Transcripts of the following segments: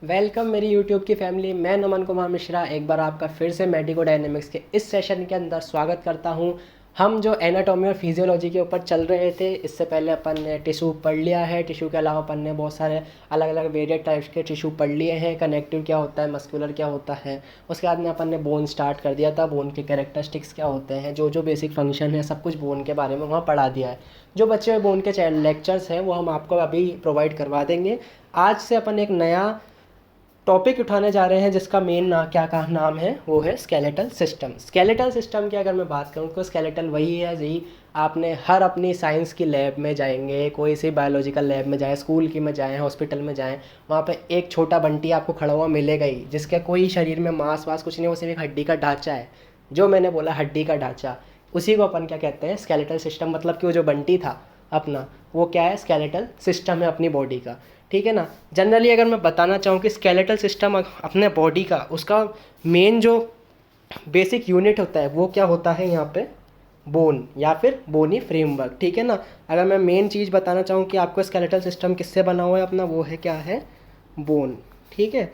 Welcome मेरी YouTube की family. मैं नमन कुमार मिश्रा एक बार आपका फिर से मेडिको डायनेमिक्स के इस सेशन के अंदर स्वागत करता हूं। हम जो एनाटॉमी और फिजियोलॉजी के ऊपर चल रहे थे, इससे पहले अपन ने टिश्यू पढ़ लिया है। टिश्यू के अलावा अपन ने बहुत सारे अलग अलग वेरिएट टाइप्स के टिश्यू पढ़ लिए हैं। कनेक्टिव क्या होता है, मस्कुलर क्या होता है। उसके बाद में अपन ने बोन स्टार्ट कर दिया था। बोन के कैरेक्टरिस्टिक्स क्या होते हैं, जो जो बेसिक फंक्शन है, सब कुछ बोन के बारे में वहाँ पढ़ा दिया है। जो बच्चे हुए बोन के लेक्चर्स हैं वो हम आपको अभी प्रोवाइड करवा देंगे। आज से अपन एक नया टॉपिक उठाने जा रहे हैं जिसका मेन नाम है, वो है स्केलेटल सिस्टम। स्केलेटल सिस्टम की अगर मैं बात करूँ तो स्केलेटल वही है जी। आपने हर अपनी साइंस की लैब में जाएंगे, कोई सी बायोलॉजिकल लैब में जाएँ, स्कूल की में जाएँ, हॉस्पिटल में जाएँ, वहाँ पे एक छोटा बंटी आपको खड़ा हुआ मिलेगा ही, जिसका कोई शरीर में मांस वास कुछ नहीं, वो सिर्फ एक हड्डी का ढांचा है। जो मैंने बोला हड्डी का ढांचा, उसी को अपन क्या कहते हैं, स्केलेटल सिस्टम। मतलब कि वो जो बंटी था अपना, वो क्या है, स्केलेटल सिस्टम है अपनी बॉडी का। ठीक है ना। जनरली अगर मैं बताना चाहूँ कि स्केलेटल सिस्टम अपने बॉडी का, उसका मेन जो बेसिक यूनिट होता है वो क्या होता है, यहाँ पे बोन या फिर बोनी फ्रेमवर्क। ठीक है ना। अगर मैं मेन चीज़ बताना चाहूँ कि आपको स्केलेटल सिस्टम किससे बना हुआ है अपना, वो है क्या है, बोन। ठीक है।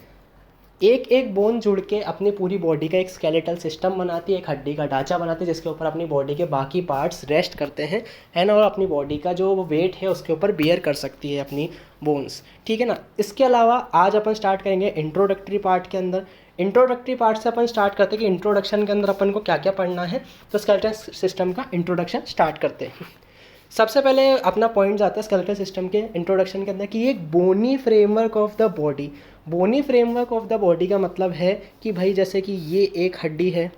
एक एक बोन जुड़ के अपनी पूरी बॉडी का एक स्केलेटल सिस्टम बनाती है, एक हड्डी का ढांचा बनाती है, जिसके ऊपर अपनी बॉडी के बाकी पार्ट्स रेस्ट करते हैं, है ना। और अपनी बॉडी का जो वेट है उसके ऊपर बियर कर सकती है अपनी बोन्स। ठीक है ना। इसके अलावा आज अपन स्टार्ट करेंगे इंट्रोडक्टरी पार्ट के अंदर। इंट्रोडक्टरी पार्ट से अपन स्टार्ट करते हैं कि इंट्रोडक्शन के अंदर अपन को क्या क्या पढ़ना है। तो स्केलेटल सिस्टम का इंट्रोडक्शन स्टार्ट करते हैं। सबसे पहले अपना पॉइंट आता है स्केलेटल सिस्टम के इंट्रोडक्शन के अंदर कि ये एक bony framework of the body. Bony framework of the body का मतलब है कि भाई जैसे कि ये एक हड्डी है,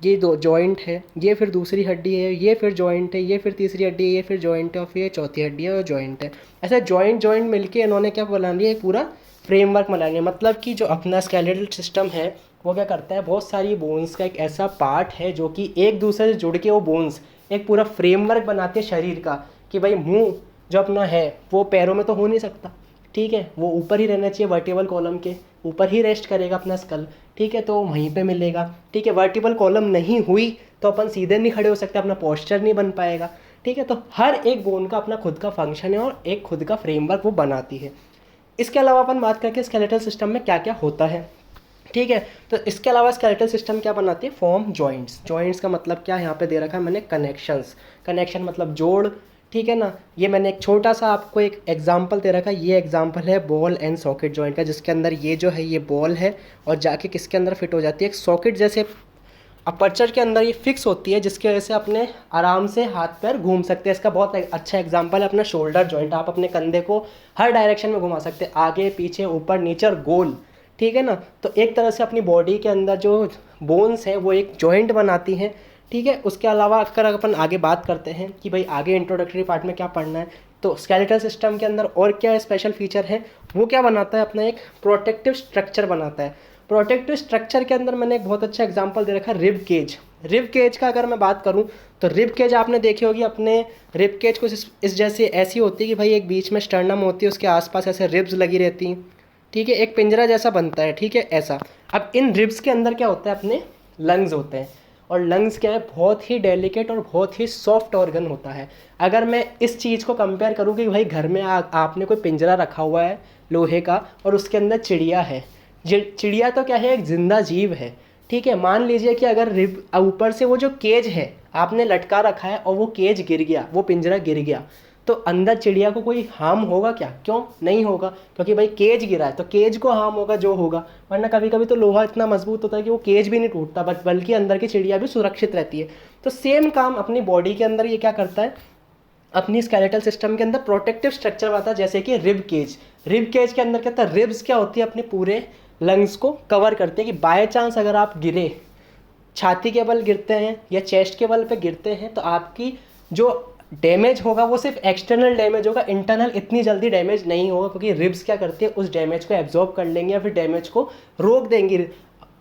ये दो जॉइंट है, ये फिर दूसरी हड्डी है, ये फिर जॉइंट है, ये फिर तीसरी हड्डी है, ये फिर जॉइंट है, और फिर ये चौथी हड्डी है और जॉइंट है। ऐसे जॉइंट जॉइंट मिलके इन्होंने क्या बना लिया, एक पूरा फ्रेमवर्क बना लिया। मतलब कि जो अपना स्केलेटल सिस्टम है वो क्या करता है, बहुत सारी बोन्स का एक ऐसा पार्ट है जो कि एक दूसरे से जुड़ के वो बोन्स एक पूरा फ्रेमवर्क बनाते हैं शरीर का। कि भाई मुंह जो अपना है वो पैरों में तो हो नहीं सकता, ठीक है, वो ऊपर ही रहना चाहिए, वर्टिबल कॉलम के ऊपर ही रेस्ट करेगा अपना स्कल। ठीक है, तो वहीं पे मिलेगा। ठीक है, वर्टिबल कॉलम नहीं हुई तो अपन सीधे नहीं खड़े हो सकते, अपना पोस्चर नहीं बन पाएगा। ठीक है, तो हर एक बोन का अपना खुद का फंक्शन है और एक खुद का फ्रेमवर्क वो बनाती है। इसके अलावा अपन बात करके स्केलेटल सिस्टम में क्या क्या होता है। ठीक है, तो इसके अलावा स्केलेटल सिस्टम क्या बनाती है, फॉर्म जॉइंट्स। जॉइंट्स का मतलब क्या, यहाँ पे दे रखा है मैंने कनेक्शंस। कनेक्शन मतलब जोड़। ठीक है ना। ये मैंने एक छोटा सा आपको एक एग्जांपल दे रखा है। ये एग्जांपल है बॉल एंड सॉकेट जॉइंट का, जिसके अंदर ये जो है ये बॉल है और जाके किसके अंदर फिट हो जाती है, एक सॉकेट जैसे अपर्चर के अंदर ये फिक्स होती है, जिसकी वजह से अपने आराम से हाथ पैर घूम सकते हैं। इसका बहुत अच्छा एग्जांपल है अपना शोल्डर जॉइंट। आप अपने कंधे को हर डायरेक्शन में घुमा सकते हैं, आगे पीछे ऊपर नीचे और गोल। ठीक है ना। तो एक तरह से अपनी बॉडी के अंदर जो बोन्स हैं वो एक जॉइंट बनाती हैं। ठीक है। उसके अलावा अगर अपन आगे बात करते हैं कि भाई आगे इंट्रोडक्टरी पार्ट में क्या पढ़ना है, तो स्केलेटल सिस्टम के अंदर और क्या स्पेशल फीचर है, वो क्या बनाता है, अपना एक प्रोटेक्टिव स्ट्रक्चर बनाता है। प्रोटेक्टिव स्ट्रक्चर के अंदर मैंने एक बहुत अच्छा एग्जांपल दे रखा है, रिब केज। रिब केज का अगर मैं बात करूं तो रिब केज आपने देखी होगी। अपने रिब केज कुछ इस जैसे ऐसी होती है कि भाई एक बीच में स्टर्नम होती है, उसके आसपास ऐसे रिब्स लगी रहती हैं। ठीक है, एक पिंजरा जैसा बनता है। ठीक है, ऐसा। अब इन रिब्स के अंदर क्या होता है, अपने लंग्स होते हैं। और लंग्स क्या है, बहुत ही डेलिकेट और बहुत ही सॉफ्ट ऑर्गन होता है। अगर मैं इस चीज़ को कंपेयर करूँ कि भाई घर में आपने कोई पिंजरा रखा हुआ है लोहे का और उसके अंदर चिड़िया है। चिड़िया तो क्या है, एक जिंदा जीव है। ठीक है, मान लीजिए कि अगर रिब ऊपर से वो जो केज है आपने लटका रखा है और वो केज गिर गया, वो पिंजरा गिर गया, तो अंदर चिड़िया को कोई हार्म होगा क्या, क्यों नहीं होगा, क्योंकि भाई केज गिरा है तो केज को हार्म होगा जो होगा। वरना कभी कभी तो लोहा इतना मजबूत होता है कि वो केज भी नहीं टूटता, बल्कि अंदर की चिड़िया भी सुरक्षित रहती है। तो सेम काम अपनी बॉडी के अंदर ये क्या करता है, अपनी स्केलेटल सिस्टम के अंदर प्रोटेक्टिव स्ट्रक्चर बनाता है, जैसे कि रिब केज। रिब केज के अंदर क्या होता है, रिब्स क्या होती है, अपने पूरे लंग्स को कवर करते हैं कि बाय चांस अगर आप गिरे, छाती के बल गिरते हैं या चेस्ट के बल पे गिरते हैं, तो आपकी जो डैमेज होगा वो सिर्फ एक्सटर्नल डैमेज होगा, इंटरनल इतनी जल्दी डैमेज नहीं होगा, क्योंकि रिब्स क्या करती है, उस डैमेज को एब्जॉर्ब कर लेंगे या फिर डैमेज को रोक देंगी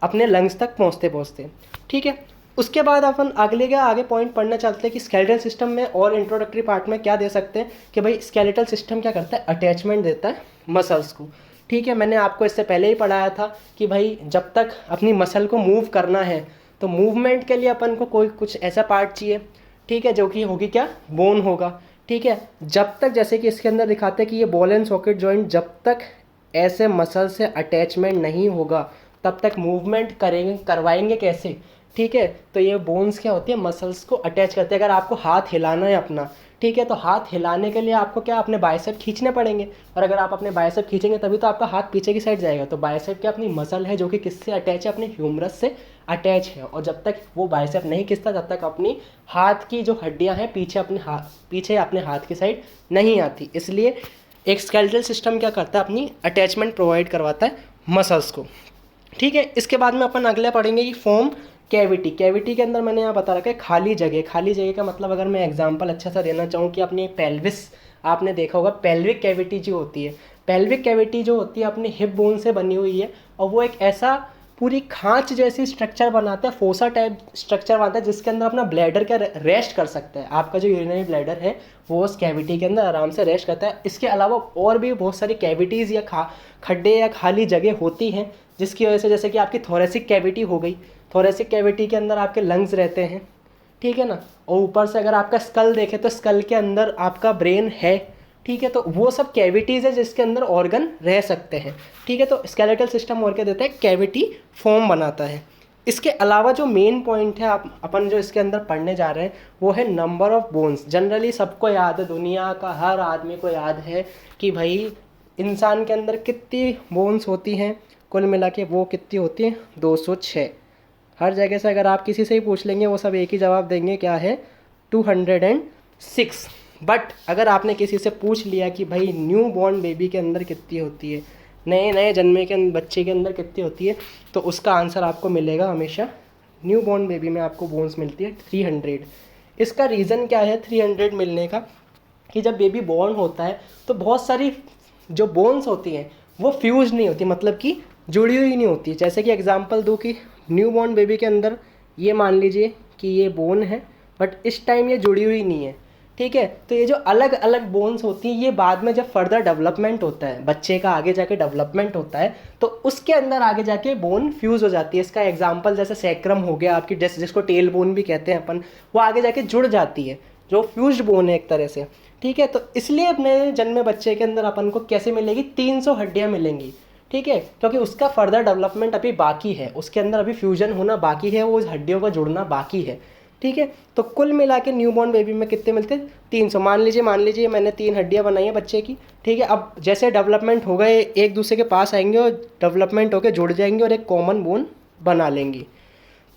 अपने लंग्स तक पहुँचते पहुँचते। ठीक है। उसके बाद अपन आगे पॉइंट पढ़ना चाहते हैं कि स्केलेटल सिस्टम में और इंट्रोडक्टरी पार्ट में क्या दे सकते हैं, कि भाई स्केलेटल सिस्टम क्या करता है, अटैचमेंट देता है मसल्स को। ठीक है, मैंने आपको इससे पहले ही पढ़ाया था कि भाई जब तक अपनी मसल को मूव करना है तो मूवमेंट के लिए अपन को कोई कुछ ऐसा पार्ट चाहिए। ठीक है, जो कि होगी क्या, बोन होगा। ठीक है, जब तक जैसे कि इसके अंदर दिखाते हैं कि ये बॉल एंड सॉकेट जॉइंट जब तक ऐसे मसल से अटैचमेंट नहीं होगा तब तक मूवमेंट करवाएंगे कैसे, ठीक है। तो ये बोन्स क्या होती है, मसल्स को अटैच करते हैं। अगर आपको हाथ हिलाना है अपना, ठीक है, तो हाथ हिलाने के लिए आपको क्या अपने बाइसेप खींचने पड़ेंगे, और अगर आप अपने बाइसेप खींचेंगे तभी तो आपका हाथ पीछे की साइड जाएगा। तो बाइसेप क्या अपनी मसल है जो कि किससे अटैच है, अपने ह्यूमरस से अटैच है, और जब तक वो बाइसेप नहीं खींचता तब तक अपनी हाथ की जो हड्डियां हैं पीछे अपने हाथ की साइड नहीं आती। इसलिए एक स्केलेटल सिस्टम क्या करता है, अपनी अटैचमेंट प्रोवाइड करवाता है मसल्स को, ठीक है। इसके बाद में अपन अगले पढ़ेंगे कि फॉर्म कैविटी। कैविटी के अंदर मैंने यहाँ बता रखा है खाली जगह। खाली जगह का मतलब अगर मैं एग्जांपल अच्छा सा देना चाहूँ कि अपनी पेल्विस, आपने देखा होगा पेल्विक कैविटी जो होती है, पेल्विक कैविटी जो होती है अपने हिप बोन से बनी हुई है, और वो एक ऐसा पूरी खांच जैसी स्ट्रक्चर बनाता है, फोसा टाइप स्ट्रक्चर बनाता है, जिसके अंदर अपना ब्लैडर का रेस्ट कर सकता है। आपका जो यूरिनरी ब्लैडर है वो उस कैविटी के अंदर आराम से रेस्ट करता है। इसके अलावा और भी बहुत सारी कैविटीज़ या खड्डे या खाली जगह होती हैं, जिसकी वजह से जैसे कि आपकी थोरेसिक कैविटी हो गई, थोरेसिक कैविटी के अंदर आपके लंग्स रहते हैं, ठीक है ना। और ऊपर से अगर आपका स्कल देखें तो स्कल के अंदर आपका ब्रेन है, ठीक है। तो वो सब कैविटीज़ है जिसके अंदर ऑर्गन रह सकते हैं, ठीक है। तो स्केलेटल सिस्टम और क्या देता है, कैविटी फॉर्म बनाता है। इसके अलावा जो मेन पॉइंट है अपन जो इसके अंदर पढ़ने जा रहे हैं वो है नंबर ऑफ बोन्स। जनरली सबको याद है, दुनिया का हर आदमी को याद है कि भाई इंसान के अंदर कितनी बोन्स होती हैं, कुल मिला के वो कितनी होती हैं, 206। हर जगह से अगर आप किसी से ही पूछ लेंगे वो सब एक ही जवाब देंगे, क्या है, 206। बट अगर आपने किसी से पूछ लिया कि भाई न्यू बॉर्न बेबी के अंदर कितनी होती है, नए जन्मे के बच्चे के अंदर कितनी होती है, तो उसका आंसर आपको मिलेगा हमेशा, न्यू बॉर्न बेबी में आपको बोन्स मिलती है 300। इसका रीज़न क्या है 300 मिलने का, कि जब बेबी बॉर्न होता है तो बहुत सारी जो बोन्स होती हैं वो फ्यूज नहीं होती, मतलब कि जुड़ी हुई नहीं होती। जैसे कि एग्जांपल दूँ कि न्यू बॉर्न बेबी के अंदर ये मान लीजिए कि ये बोन है, बट इस टाइम ये जुड़ी हुई नहीं है, ठीक है। तो ये जो अलग अलग बोन्स होती हैं ये बाद में जब फर्दर डेवलपमेंट होता है, बच्चे का आगे जाके डेवलपमेंट होता है, तो उसके अंदर आगे जाके बोन फ्यूज़ हो जाती है। इसका एग्जांपल जैसे सैक्रम हो गया आपकी, जिसको टेल बोन भी कहते हैं अपन, वो आगे जाके जुड़ जाती है, जो फ्यूज्ड बोन है एक तरह से, ठीक है। तो इसलिए अपने जन्मे बच्चे के अंदर अपन को कैसे मिलेगी, 300 हड्डियाँ मिलेंगी, ठीक है, क्योंकि उसका फर्दर डेवलपमेंट अभी बाकी है, उसके अंदर अभी फ्यूजन होना बाकी है, वो हड्डियों का जुड़ना बाकी है, ठीक है। तो कुल मिला के न्यूबॉर्न बेबी में कितने मिलते हैं, 300। मान लीजिए मैंने 3 हड्डियाँ बनाई हैं बच्चे की, ठीक है। अब जैसे डेवलपमेंट हो गए एक दूसरे के पास आएंगे और डेवलपमेंट होकर जुड़ जाएंगे और एक कॉमन बोन बना लेंगी।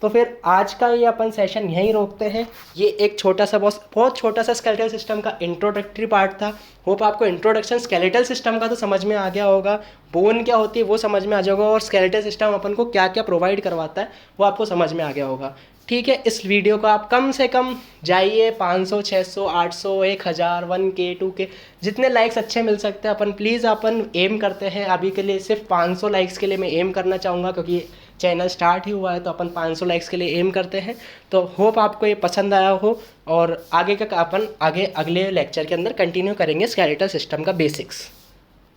तो फिर आज का ये अपन सेशन यहीं रोकते हैं। ये एक छोटा सा बहुत छोटा सा स्केलेटल सिस्टम का इंट्रोडक्टरी पार्ट था। होप आपको इंट्रोडक्शन स्केलेटल सिस्टम का तो समझ में आ गया होगा, बोन क्या होती है वो समझ में आ जाएगा, और स्केलेटल सिस्टम अपन को क्या क्या प्रोवाइड करवाता है वो आपको समझ में आ गया होगा, ठीक है। इस वीडियो को आप कम से कम जाइए 500, 600, 800, 1000, 1K, 2K, जितने लाइक्स अच्छे मिल सकते हैं अपन प्लीज़ अपन एम करते हैं। अभी के लिए सिर्फ 500 लाइक्स के लिए मैं एम करना चाहूँगा, क्योंकि चैनल स्टार्ट ही हुआ है, तो अपन 500 लाइक्स के लिए एम करते हैं। तो होप आपको ये पसंद आया हो, और आगे का अपन अगले लेक्चर के अंदर कंटिन्यू करेंगे स्केलेटल सिस्टम का बेसिक्स।